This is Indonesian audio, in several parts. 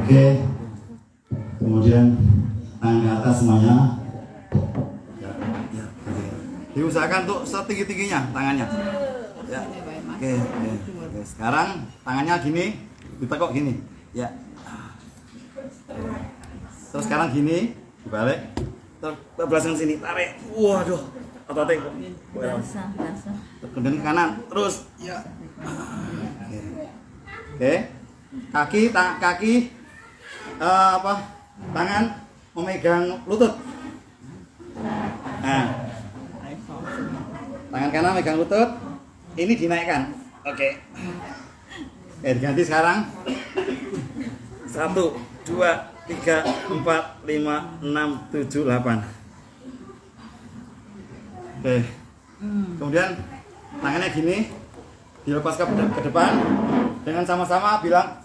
Oke. Kemudian tangan ke atas semuanya. Diusahakan untuk setinggi-tingginya tangannya. Ya. Oke. Sekarang tangannya gini, ditekuk gini. Ya. Terus sekarang gini, dibalik. Terus ke belakang sini, tarik. Waduh. Otot Basah. kemudian ke kanan. Terus ya. Oke. Kaki tangan memegang lutut. Nah. Tangan kanan megang lutut. Ini dinaikkan. Oke. Diganti sekarang. 1 2 3 4 5 6 7 8. Oke. Kemudian tangannya gini, dilepas ke depan dengan sama-sama bilang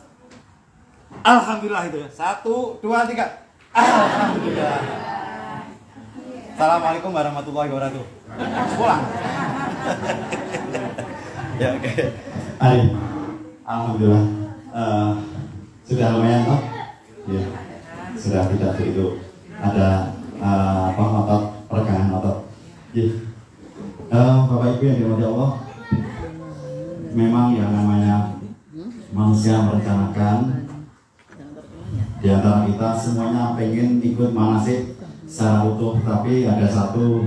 alhamdulillah itu ya. 1 2 3. Alhamdulillah. Assalamualaikum warahmatullahi wabarakatuh. Pulang. Ya oke. Alhamdulillah. Sudah lumayan toh? Ya. Sudah tidak begitu ada otot, peregangan otot. Ya. Bapak Ibu yang dirahmati Allah, memang yang namanya manusia merencanakan di antara kita semuanya pengen ikut manasik secara utuh, tapi ada satu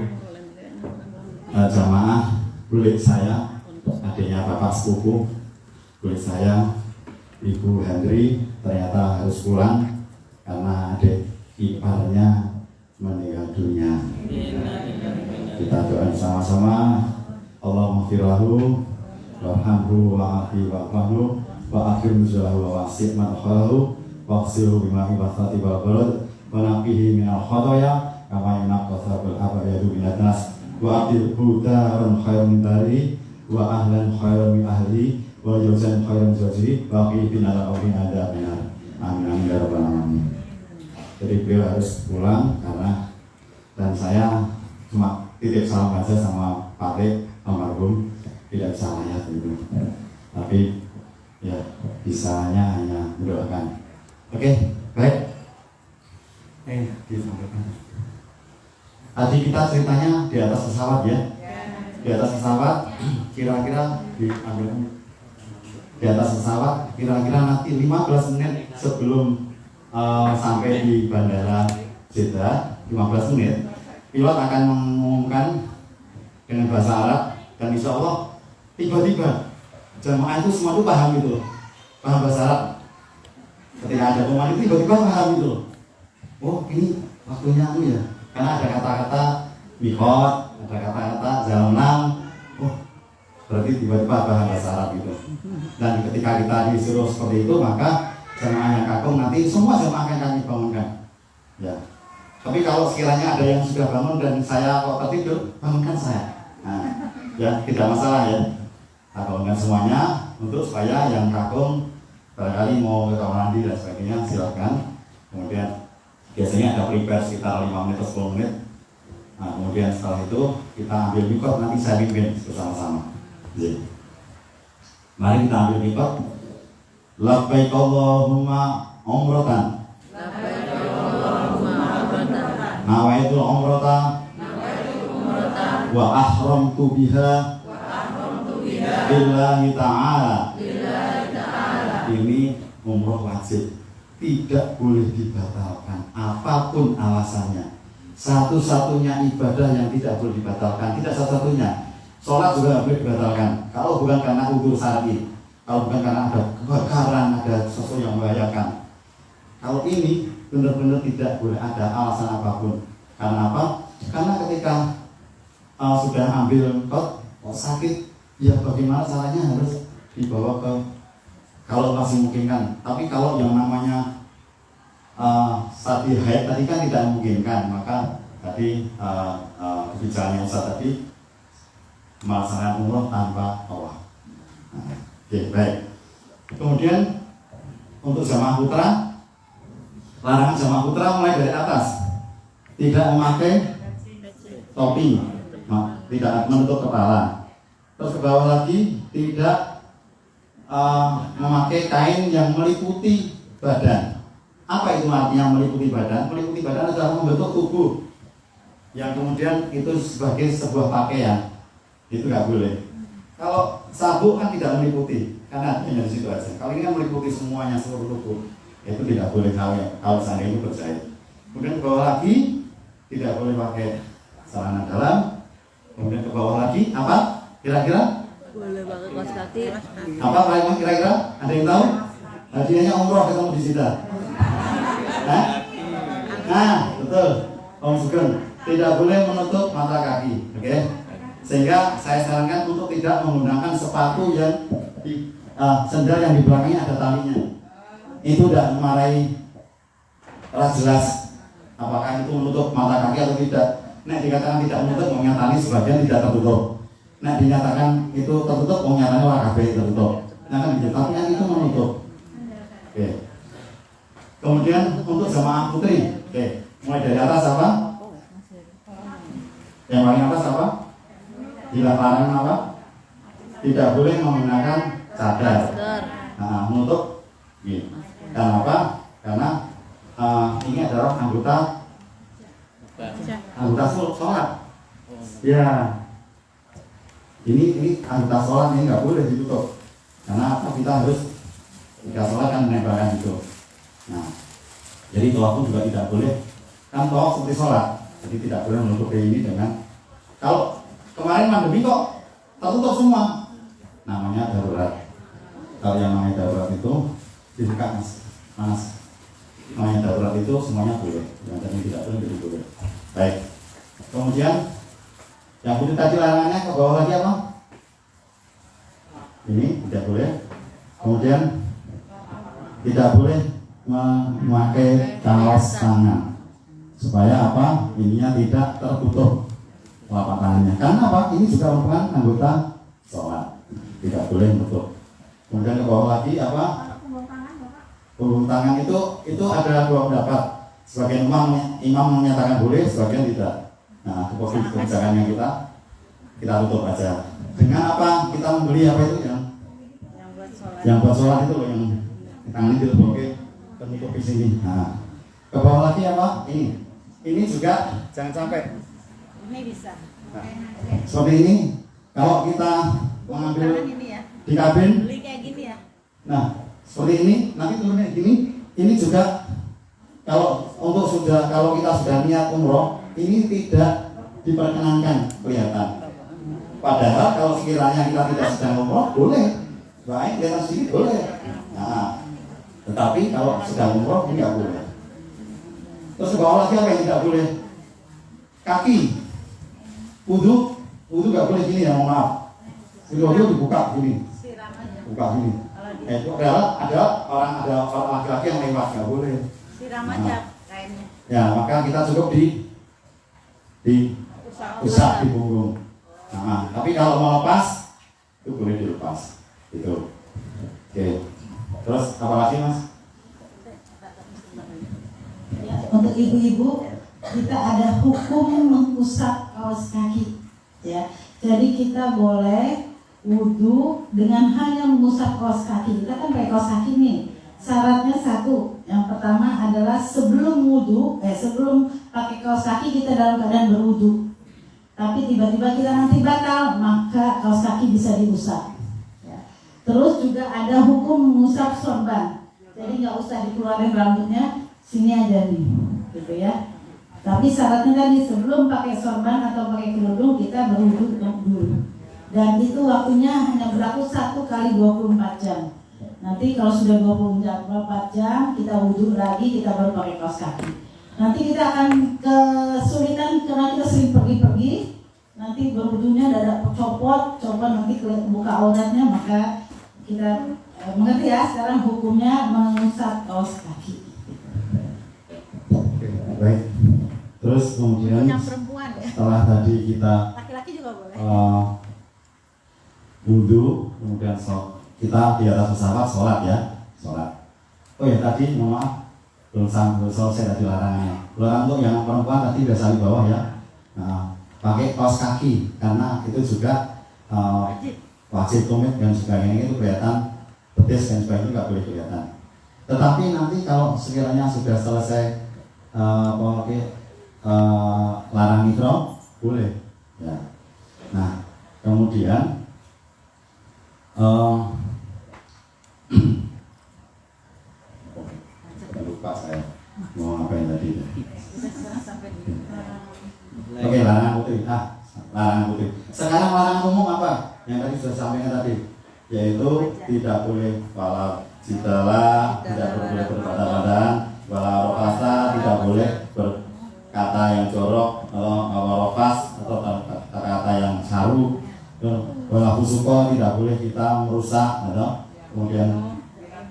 jamaah bulik saya, adiknya bapak sepupu bulik saya, Ibu Hendri, ternyata harus pulang karena adik iparnya meninggal dunia. Kita doakan sama-sama, Allahumma firlahu warhamhu wa'afi wa'afahu wa'akhir nuzulahu wa wa'asib madkhalahu wa'ksiru bima'i wa'fati wa'balad wa naqihi minal khotoya kama yunaqqa al-abayadu minat nas wa atil hudaran khairan min dari wa ahlan khairan min ahli wa jawzan khairan jawzi wa qihi binala awin ada binar. Amin amin ya rabbal alamin. Jadi beliau harus pulang karena, dan saya cuma titip salam saja sama Pak Lek almarhum, tidak bisa layak gitu, tapi ya bisanya hanya mendoakan. Oke, baik. Disampaikan. Tadi kita ceritanya di atas pesawat ya. Di atas pesawat kira-kira di atas pesawat kira-kira nanti 15 menit sebelum sampai di bandara Jeddah, 15 menit pilot akan mengumumkan dengan bahasa Arab, dan insya Allah tiba-tiba jamaah itu semua itu paham gitu loh, paham bahasa Arab. Ketika ada pengumuman itu tiba-tiba paham gitu loh. Oh ini waktunya ya, karena ada kata-kata miqat, ada kata-kata jalan. Oh berarti tiba-tiba paham bahasa Arab gitu. Dan ketika kita disuruh seperti itu, maka jamaah yang kagum nanti semua jamaah akan kami bangunkan. Ya. Tapi kalau sekiranya ada yang sudah bangun dan saya kok tertidur, bangunkan saya. Nah, ya tidak masalah ya. Kita bangunkan semuanya untuk supaya yang kagum barangkali mau ke kamar mandi dan sebagainya silakan. Kemudian biasanya ada prepare sekitar 5 menit atau 10 menit. Nah, kemudian setelah itu kita ambil mikot, nanti saya pimpin bersama-sama. Jadi, mari kita ambil mikot. Labbaik Allahumma umratan. Nawaitul umrata wa ahramtu biha lillahi ta'ala. Ini umroh wajib, tidak boleh dibatalkan apapun alasannya. Satu-satunya ibadah yang tidak boleh dibatalkan, tidak satu-satunya. Sholat juga boleh dibatalkan kalau bukan karena udzur syar'i, kalau bukan karena ada kebakaran, ada sesuatu yang membahayakan. Kalau ini benar-benar tidak boleh ada alasan apapun. Karena apa? Karena ketika sudah ambil kot, sakit, ya bagaimana caranya harus dibawa ke, kalau masih memungkinkan. Tapi kalau yang namanya sati haid tadi kan tidak memungkinkan, maka tadi kebijakannya Ustaz tadi melaksanakan umroh tanpa tawaf. Oke, baik. Kemudian untuk jamaah putra, larangan jamaah putra mulai dari atas, tidak memakai topi, tidak menutup kepala. Terus ke bawah lagi, tidak memakai kain yang meliputi badan. Apa itu artinya meliputi badan? Meliputi badan adalah membentuk tubuh yang kemudian itu sebagai sebuah pakaian. Itu nggak boleh. Kalau sabuk kan tidak meliputi, karena hanya di situ aja. Kalau ini kan meliputi semuanya, seluruh tubuh. Itu tidak boleh kalau seandainya itu berjahit. Kemudian ke bawah lagi tidak boleh pakai celana dalam. Kemudian ke bawah lagi apa? Kira-kira? Boleh pakai kaos kaki. Apa kira-kira? Ada yang tahu? Hadiahnya umroh ketemu di situ. Nah, betul. Om Sugeng, tidak boleh menutup mata kaki, oke? Sehingga saya sarankan untuk tidak menggunakan sepatu yang sendal yang di belakangnya ada talinya. Itu tidak memarahi jelas apakah itu menutup mata kaki atau tidak. Nek dikatakan tidak menutup, maunya tali sebagian tidak tertutup. Nek dinyatakan itu tertutup, maunya tali kabeh tertutup. Nah kan gitu, tapi kan itu menutup. Oke. Kemudian untuk jamaah putri, oke, mulai dari atas apa? Yang paling atas apa? Dilarang apa? Tidak boleh menggunakan cadar. Nah, menutup. Gitu. Karena apa? Karena ini adalah anggota sholat. Ya. Ini anggota sholat ini nggak boleh ditutup. Karena apa? Kita harus jika sholat kan menempelkan itu. Nah, jadi tawaf pun juga tidak boleh. Kan tawaf seperti sholat, jadi tidak boleh menutup ini dengan. Kalau kemarin pandemi kok tertutup semua, namanya darurat. Kalau yang namanya darurat itu dibuka mas. Namanya darurat itu semuanya boleh, yang tadi tidak boleh jadi boleh. Baik. Kemudian yang putih tadi larangannya ke bawah lagi apa? Ini tidak boleh. Kemudian tidak boleh memakai kaos tangan supaya apa? Ininya tidak tertutup telapak tangannya. Karena apa? Ini juga merupakan anggota sholat, tidak boleh menutup. Kemudian ke bawah lagi apa? Punggung tangan itu ada dua pendapat. Sebagian imam menyatakan boleh, sebagian tidak. Nah, kebijakan yang kita tutup aja. Dengan apa? Kita membeli apa itu yang buat sholat itu loh, yang tangan itu oke, penutup di sini. Nah, ke bawah lagi apa? Ini juga jangan sampai. Ini bisa. Nah, seperti ini. Kalau kita mengambil di kabin, beli kayak gini ya. Nah, seperti ini, nanti turunnya gini. Ini juga kalau kita sudah niat umroh, ini tidak diperkenankan kelihatan. Padahal kalau sekiranya kita tidak sedang umroh, boleh. Baik, di atas sini boleh. Nah, tetapi kalau sedang umroh ini nggak boleh. Terus ke bawah lagi apa yang tidak boleh? Kaki. Wudhu nggak boleh gini ya, mohon maaf. Wudhu dibuka gini. Buka gini. Itu ada orang laki-laki yang lewat, nggak boleh. Siram aja kainnya. Ya, maka kita cukup usap di punggung. Nah, tapi kalau mau lepas itu boleh dilepas. Itu. Oke. Terus apa lagi, Mas? Untuk ibu-ibu kita ada hukum mengusap kaos kaki, ya. Jadi kita boleh wudhu dengan hanya mengusap kaos kaki. Kita kan pakai kaos kaki nih. Syaratnya satu. Yang pertama adalah sebelum pakai kaos kaki kita dalam keadaan berwudhu. Tapi tiba-tiba kita nanti batal, maka kaos kaki bisa diusap. Terus juga ada hukum mengusap sorban. Jadi nggak usah dikeluarin rambutnya, sini aja nih, gitu ya. Tapi syaratnya tadi sebelum pakai sorban atau pakai kerudung kita berwudhu dulu. Dan itu waktunya hanya berlaku 1 kali 24 jam. Nanti kalau sudah 24 jam kita wudhu lagi, kita baru pakai kaos kaki. Nanti kita akan kesulitan karena kita sering pergi-pergi. Nanti berwudhunya ada copot nanti buka auratnya, maka kita mengerti ya sekarang hukumnya mengusap kaos kaki. Oke, baik. Terus kemudian Yang perempuan ya. Setelah tadi kita Laki-laki juga boleh. wudhu, kemudian kita di atas pesawat sholat ya, sholat. Oh ya tadi mohon maaf belum selesai tadi larangannya. Larang untuk yang perempuan tadi biasa di bawah ya. Nah, pakai kaos kaki karena itu juga wajib tumit dan sebagainya itu kelihatan betis dan sebagainya nggak boleh kelihatan. Tetapi nanti kalau sekiranya sudah selesai larang ihram, boleh. Ya. Nah, kemudian lupa saya mau ngapain tadi. Oke, larangan putih. Larangan putih. Sekarang larangan umum apa? Yang tadi sudah sampaikan tadi, yaitu tidak boleh wala jidala, tidak boleh berkata-kata, wala rofasa, tidak boleh berkata yang jorok, atau rofas atau kata-kata yang saru, wala fusuko, tidak boleh kita merusak atau kemudian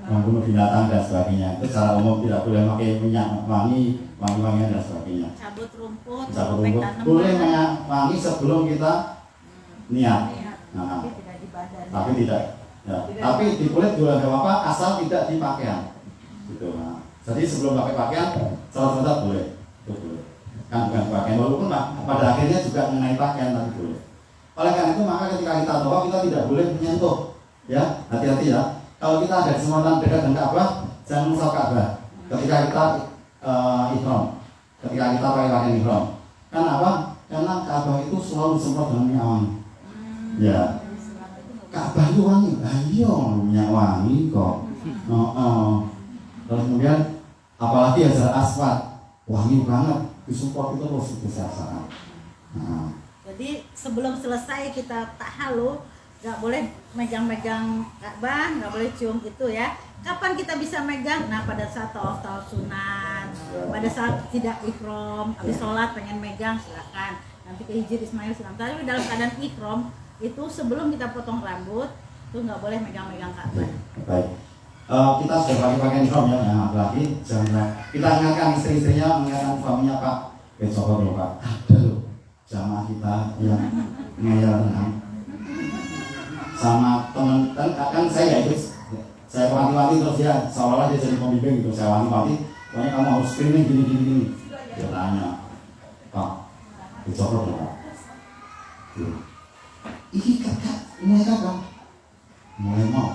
membunuh binatang dan sebagainya. Itu secara umum tidak boleh pakai minyak wangi-wangian dan sebagainya. Cabut rumput, Cabut rumput boleh minyak wangi sebelum kita niat. Nah, tapi tidak di badan. tapi tidak. Ya. Tapi di kulit juga nggak apa-apa asal tidak di pakaian. Gitu. Nah, jadi sebelum pakai pakaian, sholat boleh. Itu boleh. Kan bukan pakaian, walaupun pada akhirnya juga mengenai pakaian tapi boleh. Oleh karena itu maka ketika kita tawaf kita tidak boleh menyentuh. Ya, hati-hati ya. Kalau kita ada kesempatan dekat dengan Ka'bah, jangan musaf Ka'bah. Ketika kita ihram, ketika kita pakai pakaian ihram. Karena apa? Karena Ka'bah itu selalu disemprot dengan minyak wangi. Ya. Ka'bah itu wangi, ayo minyak wangi kok. Terus kemudian apalagi Hajar Aswad, wangi banget, disemprot itu terus besar-besaran. Jadi sebelum selesai kita tahalul, nggak boleh megang-megang Ka'bah, nggak boleh cium itu ya. Kapan kita bisa megang? Nah, pada saat tawaf sunat, pada saat tidak ihram, habis sholat pengen megang silakan. Nanti ke Hijir Ismail silakan. Tapi dalam keadaan ihram itu sebelum kita potong rambut itu nggak boleh megang-megang Ka'bah. Baik. Kita sudah pakai pakaian ihram ya, yang laki jangan kita ingatkan istri-istrinya, mengingatkan suaminya Pak. Coba dulu Pak, ada loh jamaah kita yang ngeyel sama teman kan saya ikut, saya wanti-wanti terus dia seolah-olah dia jadi pembimbing gitu, saya wanti-wanti, pokoknya kamu harus screening gini. Dia tanya, Pak, dicoba dong Pak. Ini kakak, mulai kapan? Mulai mau,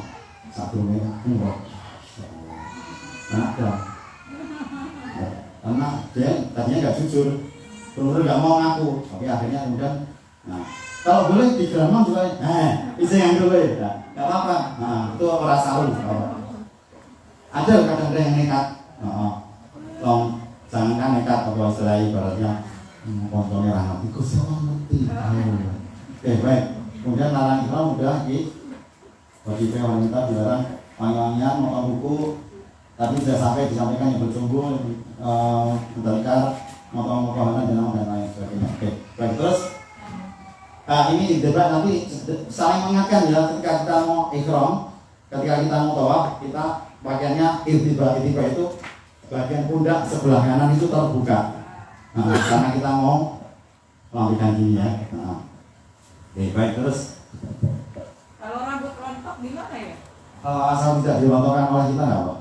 satu mereka enggak. Ada, karena dia tadinya nggak jujur, benar-benar nggak mau ngaku, tapi akhirnya kemudian, nah. Kalau boleh di Gramam juga, bisa yang dulu ya, nggak apa-apa. Nah, itu orang saru. Ada kadang-kadang yang nekat, jangankan nekat, apa istilah ibaratnya kontrolnya rahmat. Ikut sama ngerti. Oke baik. Kemudian larang ihram udah bagi wanita dilarang wangi-wangian, motong buku. Tadi sudah sampai disampaikan yang berjumbo, mentelikar, motong-motongan dan lain sebagainya. Oke baik terus. Nah ini debat nanti saling mengingatkan ya ketika kita mau ihram, ketika kita mau tawaf, kita pakaiannya irtiba itu bagian pundak sebelah kanan itu terbuka. Karena kita mau melakukan gini ya. Oke baik terus. Kalau rambut rontok gimana ya? Asal tidak dirontokkan oleh kita nggak Pak?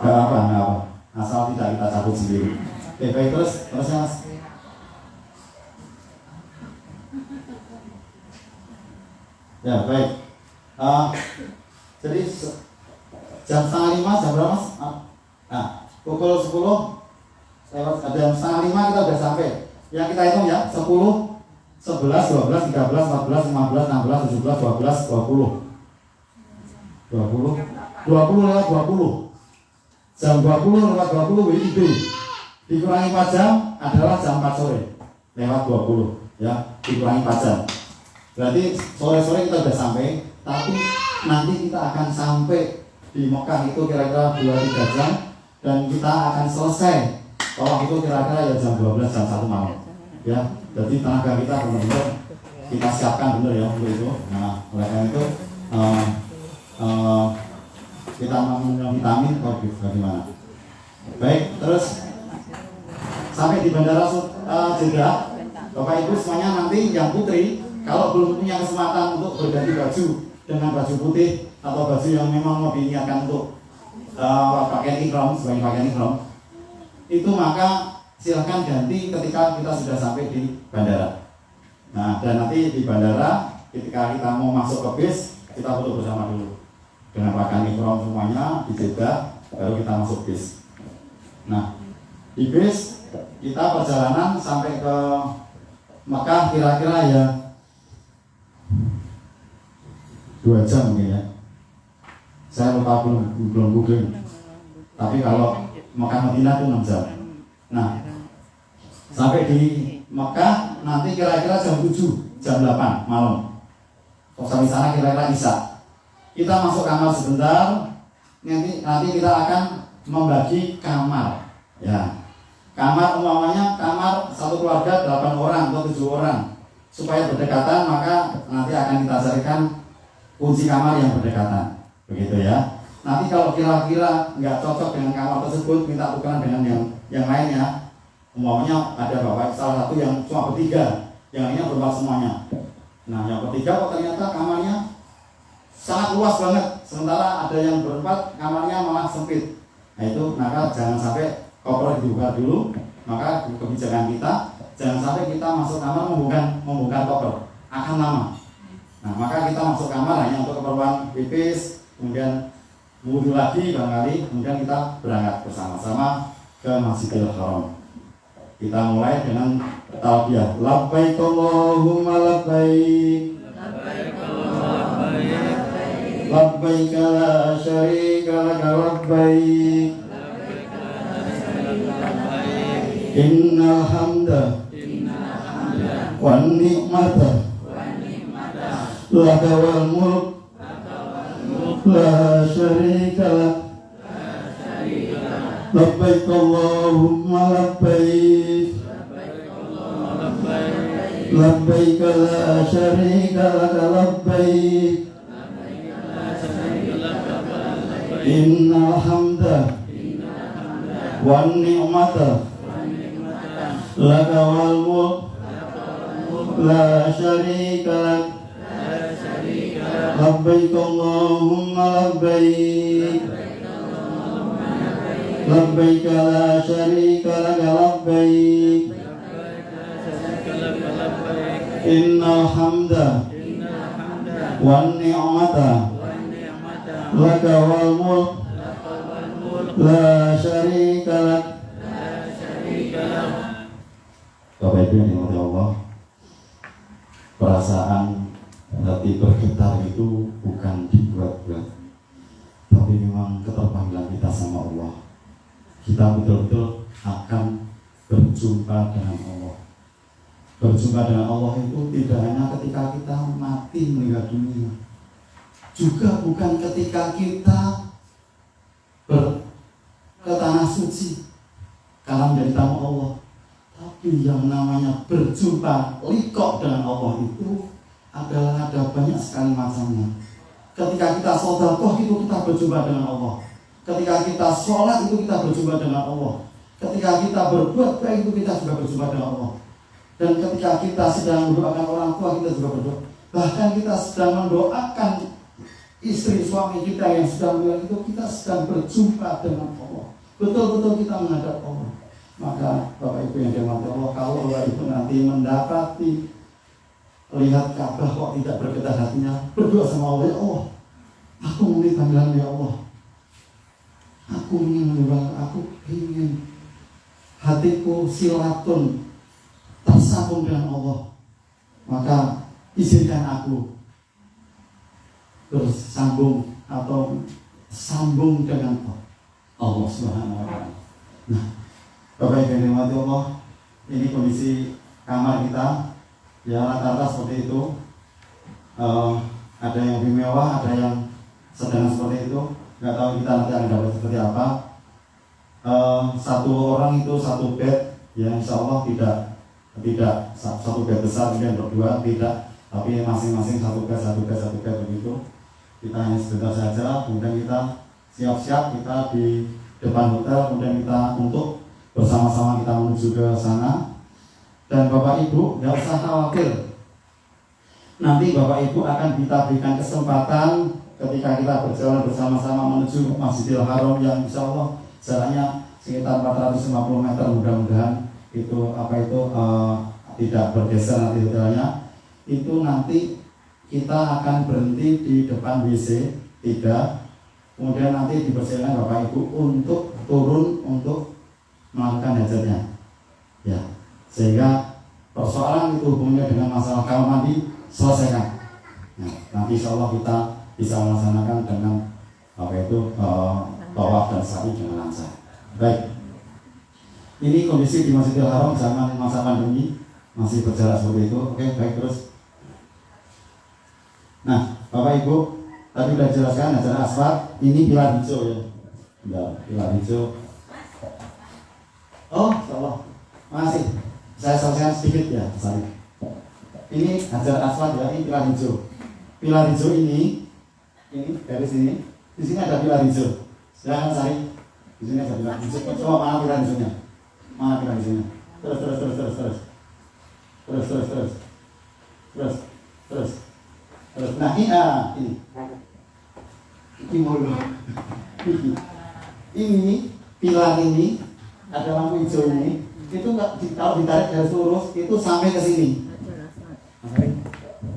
Nggak apa. Asal tidak kita cabut sendiri. Oke baik terus Mas. Ya baik. Jadi jam 4:30 jam berapa Mas? Nah, pukul 10 lewat jam 4:30 kita udah sampai. Yang kita hitung ya 10, 11, 12, 13, 14, 15, 16, 17, 12, 20 lewat 20. Jam 20 lewat 20 WIB dikurangi 4 jam adalah jam 4 sore lewat 20 ya, dikurangi 4 jam. Berarti sore-sore kita udah sampai, tapi nanti kita akan sampai di Mekah itu kira-kira 2-3 jam dan kita akan selesai tawaf itu kira-kira ya jam 12 jam 1 malam. Ya, jadi tenaga kita benar-benar kita siapkan benar ya untuk itu. Nah, oleh karena itu kita meminum vitamin atau bagaimana. Baik, terus sampai di Bandara Jeddah, Bapak Ibu semuanya nanti yang putri kalau belum punya kesempatan untuk berganti baju dengan baju putih atau baju yang memang mau diniatkan untuk pakaian ihram sebagai pakaian ihram, itu maka silahkan ganti ketika kita sudah sampai di bandara. Nah dan nanti di bandara ketika kita mau masuk ke bis kita foto bersama dulu. dengan pakaian ihram semuanya dijaga, baru kita masuk bis. Nah, di bis kita perjalanan sampai ke Mekah kira-kira ya 2 jam mungkin ya. Saya lupa belum googling. Tapi kalau Mekah Madinah itu 6 jam. Nah, sampai di Mekah nanti kira-kira jam 7, jam 8 malam. Sampai sana kira-kira Isya. Kita masuk kamar sebentar. Nanti kita akan membagi kamar. Ya. Kamar umpamanya kamar satu keluarga 8 orang atau 7 orang. Supaya berdekatan maka nanti akan kita carikan kunci kamar yang berdekatan. Begitu ya. Nanti kalau kira-kira nggak cocok dengan kamar tersebut, minta tukeran dengan yang lainnya. Umpamanya ada bapak salah satu yang cuma bertiga, yang lainnya berempat semuanya. Nah, yang bertiga kok ternyata kamarnya sangat luas banget, sementara ada yang berempat kamarnya malah sempit. Nah itu, maka jangan sampai koper dibuka dulu. Maka kebijakan kita jangan sampai kita masuk kamar membongkar koper, akan lama. Nah maka kita masuk kamar hanya untuk keperluan pipis, kemudian wudhu lagi barangkali, kemudian kita berangkat bersama-sama ke Masjidil Haram. Kita mulai dengan talbiyah. Labbaik Allahumma labbaik. Labbaik la syarika laka labbaik. Innal hamda wan ni'mata laka wal mulk la syarika lak. Labbaik Allahumma labbaik. Labbaik la syarika laka labbaik. Innal hamda wan ni'mata laka wal mulk la syarika lak. Labbaik Allahumma labbaik. Labbaik la syarika laka labbaik. Innal hamda wan ni'mata laka wal mulk la syarika lak. Bapak Ibu yang dirahmati Allah, perasaan hati bergetar itu bukan dibuat-buat, tapi memang keterpanggilan kita sama Allah. Kita betul-betul akan berjumpa dengan Allah. Berjumpa dengan Allah itu tidak hanya ketika kita mati meninggal dunia, juga bukan ketika kita ke tanah suci karena menjadi tamu Allah. Tapi yang namanya berjumpa liqo dengan Allah itu adalah ada banyak sekali macamnya. Ketika kita sedekah itu kita berjumpa dengan Allah. Ketika kita sholat itu kita berjumpa dengan Allah. Ketika kita berbuat baik itu kita juga berjumpa dengan Allah. Dan ketika kita sedang mendoakan orang tua kita juga berdoa. Bahkan kita sedang mendoakan istri suami kita yang sedang meninggal itu kita sedang berjumpa dengan Allah. Betul-betul kita menghadap Allah. Maka Bapak Ibu yang dirahmati Allah, kalau Bapak Ibu nanti mendapati lihat Ka'bah kok tidak bergetar hatinya, berdoa sama Allah, ya Allah, aku meminta panggilan ya Allah. Aku ingin hatiku silatun tersambung dengan Allah. Maka izinkan aku bersambung atau sambung dengan Allah Subhanahu wa Ta'ala. Nah, Bapak Ibu yang dirahmati Allah, ini kondisi kamar kita ya rata-rata seperti itu. Ada yang lebih mewah, ada yang sedang seperti itu. Nggak tahu kita nanti akan dapat seperti apa. Satu orang itu satu bed, ya insya Allah tidak satu bed besar kemudian berdua, tidak, tapi masing-masing satu bed begitu. Kita hanya sebentar saja, kemudian kita siap-siap, kita di depan hotel, kemudian kita untuk bersama-sama kita menuju ke sana. Dan Bapak Ibu nggak usah khawatir, nanti Bapak Ibu akan kita berikan kesempatan ketika kita berjalan bersama-sama menuju Masjidil Haram yang insya Allah jaraknya sekitar 450 meter. Mudah-mudahan itu tidak bergeser nanti hotelnya. Itu nanti kita akan berhenti di depan WC 3 kemudian nanti dipersilakan Bapak Ibu untuk turun untuk melakukan hajatnya, ya, sehingga persoalan itu hubungannya dengan masalah kamar mandi selesaikan. Nah, nanti insya Allah kita bisa melaksanakan dengan tawaf dan sa'i dengan lancar. Baik, ini kondisi di Masjidil Haram zaman masa pandemi masih berjalan seperti itu. Oke, baik, terus. Nah, Bapak Ibu, tadi sudah jelaskan hajar aswad, ini pilar hijau ya. Ya, pilar hijau. Oh, insyaallah. Masih. Saya selesaikan sedikit ya, sorry. Ini hajar aswad ya, ini pilar hijau. Pilar hijau ini dari sini. Di sini ada pilar hijau. Silakan cari. Di sini ada pilar hijau. Coba mana pilar hijaunya? Mana pilar hijaunya? Terus. Nah, ini. Ini pilar ini ada lampu hijau ini. Itu nggak kalau ditarik garis lurus itu sampai ke sini.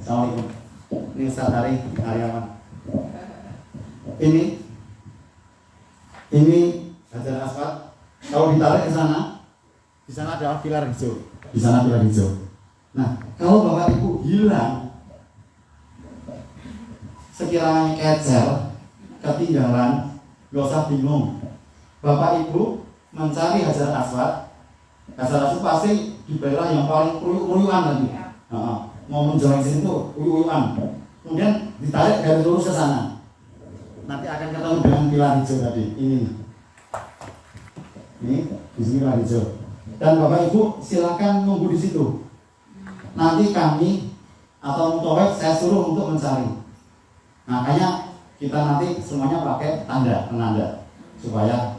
Assalamualaikum. Ini Ustaz dari karyawan. Ini hajar aswad. Kalau ditarik ke sana, di sana ada pilar hijau. Di sana pilar hijau. Nah, kalau Bapak Ibu hilang, sekiranya kecer, ketinggalan, nggak usah bingung. Bapak Ibu mencari hajar aswad. Hajar aswad pasti di daerah yang paling uyuan tadi. Mau menjual di sini tuh uyuan. Kemudian ditarik garis lurus ke sana. Nanti akan ketemu dengan pilar hijau tadi. Ini di sini pilar hijau. Dan Bapak Ibu silakan nunggu di situ. Nanti kami atau mutawif saya suruh untuk mencari. Makanya kita nanti semuanya pakai penanda supaya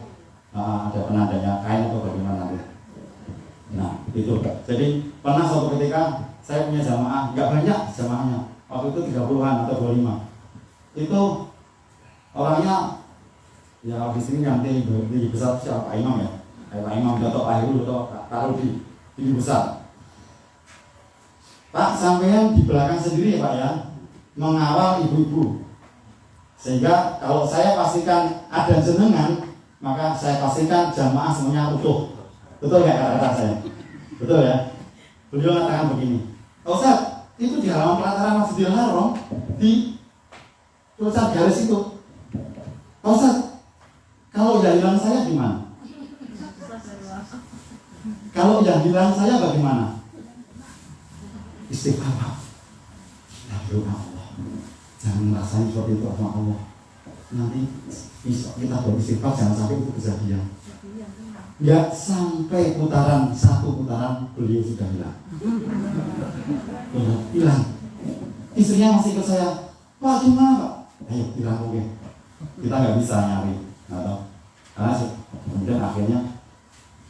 ada penandanya kain atau bagaimana nanti. Nah itu. Jadi pernah suatu ketika saya punya jamaah, nggak banyak jamaahnya. Waktu itu 30-an atau 25. Itu orangnya ya di sini nanti lebih besar siapa Pak Imam ya. Pak Imam atau Pak Heru atau Pak Rudi ini besar. Pak sampean di belakang sendiri ya Pak ya, mengawal ibu-ibu. Sehingga kalau saya pastikan ada jenengan, maka saya pastikan jamaah semuanya utuh. Betul nggak kata saya? Betul ya? Beliau mengatakan begini, Ustaz, itu di halaman pelataran Masjidil Haram di tulisan garis itu. Ustaz, kalau yang hilang saya gimana? Kalau yang hilang saya bagaimana? Istighfar Pak. Ya Allah. Jangan ngerasain seperti itu sama Allah. Nanti kita beristighfar jangan sampai itu kejadian. Nggak sampai satu putaran beliau sudah hilang. Hilang. Istrinya masih ikut saya. Pak gimana Pak? Ayo hilang oke. Kita nggak bisa nyari. Karena kemudian akhirnya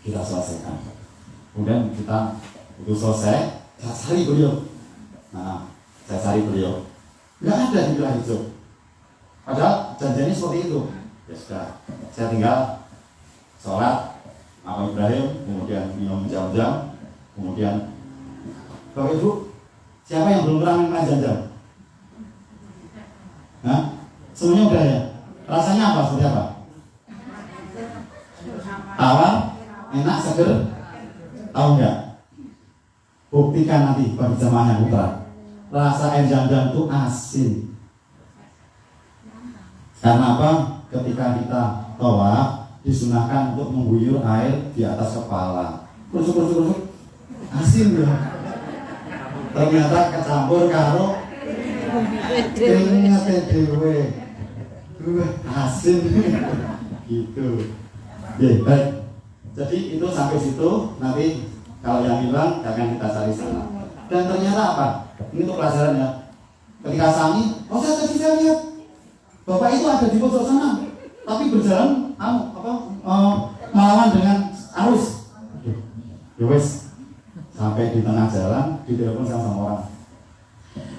kita selesaikan. Kemudian kita itu selesai. Saya cari beliau. Saya cari beliau. Nggak ada di pilar hijau. Padahal janjinya seperti itu. Ya sudah. Saya tinggal sholat Maqam Ibrahim, kemudian minum jam-jam, kemudian Bapak Ibu, siapa yang belum pernah minum jam-jam? Semuanya udah ya? Rasanya apa? Seperti apa? Tawar, enak, seger, tahu nggak? Buktikan nanti bagi jamaah yang putra. Rasa air jam-jam itu asin. Karena apa? Ketika kita tawaf disunahkan untuk mengguyur air di atas kepala. Kusuk-kusuk asin ya. Ternyata kecampur karo keringat dewe. Asin gitu. Ya, baik. Jadi itu sampai situ, nanti kalau yang hilang akan kita cari sana. Dan ternyata apa? Ini untuk pelajaran ya. Ketika Sami, saya tadi saya lihat Bapak itu ada di pojok sana, tapi berjalan melawan dengan arus. Ya wes, sampai di tengah jalan ditelepon sama orang.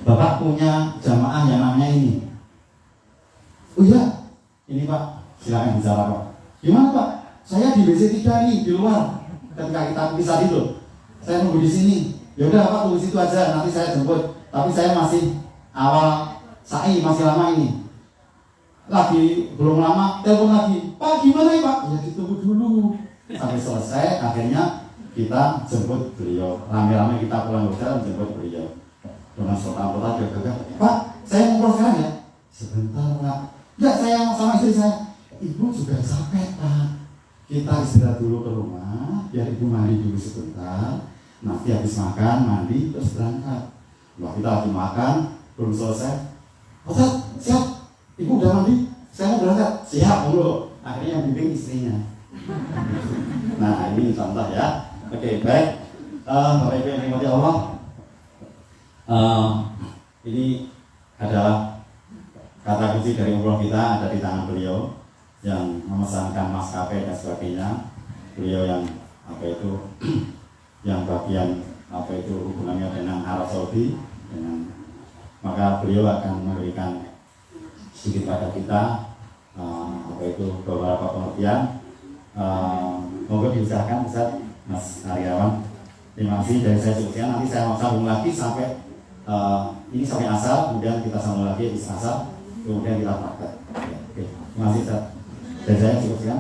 Bapak punya jamaah yang namanya ini. Oh iya, ini Pak, silakan bicara Pak. Gimana Pak? Saya di WC 3 nih di luar. Ketika kita pisah itu, saya nunggu di sini. Ya udah Pak, tunggu situ aja, nanti saya jemput. Tapi saya masih awal sa'i, masih lama ini. lagi belum lama telepon lagi, Pak gimana ya Pak? Ya ditunggu dulu sampai selesai. Akhirnya kita jemput beliau, rame-rame kita pulang hotel jemput beliau dengan serta-merta dia gagal. Pak, saya ngobrol sekarang ya. Sebentar Pak. Enggak, saya sama istri saya. Ibu juga capek Pak. Kita istirahat dulu ke rumah, biar ibu mandi dulu sebentar. Nanti habis makan, mandi, terus berangkat. Wah, kita lagi makan, belum selesai. Ustaz, siap. Ibu udah mandi, saya mau berangkat. Siap dulu. Akhirnya yang bimbing istrinya. Nah, ini contoh ya. Oke, baik. Bapak Ibu yang dimati Allah. Ini adalah kata kunci dari umroh kita ada di tangan beliau yang memesankan maskapai dan sebagainya. Beliau yang apa itu yang bagian apa itu hubungannya dengan Arab Saudi, dengan maka beliau akan memberikan sedikit pada kita apa itu beberapa pengertian. Monggo diusahakan Ustaz Mas Aryawan. Terima kasih dari saya sekian. Nanti saya mau sambung lagi sampai ini sampai asar, kemudian kita sambung lagi di asar, kemudian kita praktek. Oke, terima kasih Ustaz. Dari saya cukup sekian.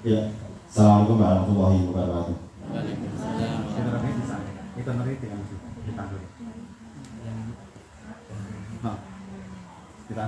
Ya, assalamualaikum warahmatullahi wabarakatuh. Kita nanti kita dulu. Kita